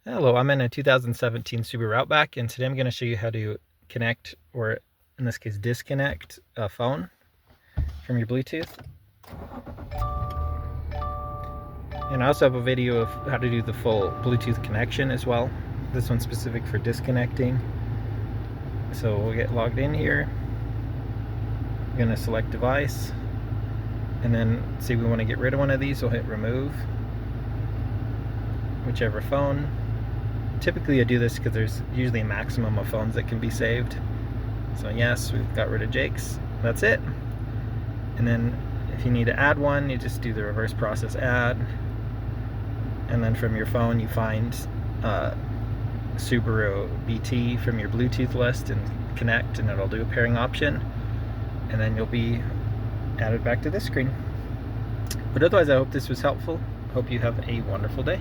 Hello, I'm in a 2017 Subaru Outback, and today I'm going to show you how to connect, or in this case disconnect, a phone from your Bluetooth. And I also have a video of how to do the full Bluetooth connection as well. This one's specific for disconnecting. So we'll get logged in here. I'm going to select device, and then say we want to get rid of one of these, we'll hit remove, whichever phone. Typically I do this because there's usually a maximum of phones that can be saved. So yes, we've got rid of Jake's. That's it. And then if you need to add one, you just do the reverse process add. And then from your phone you find Subaru BT from your Bluetooth list and connect, and it'll do a pairing option. And then you'll be added back to this screen. But otherwise, I hope this was helpful. Hope you have a wonderful day.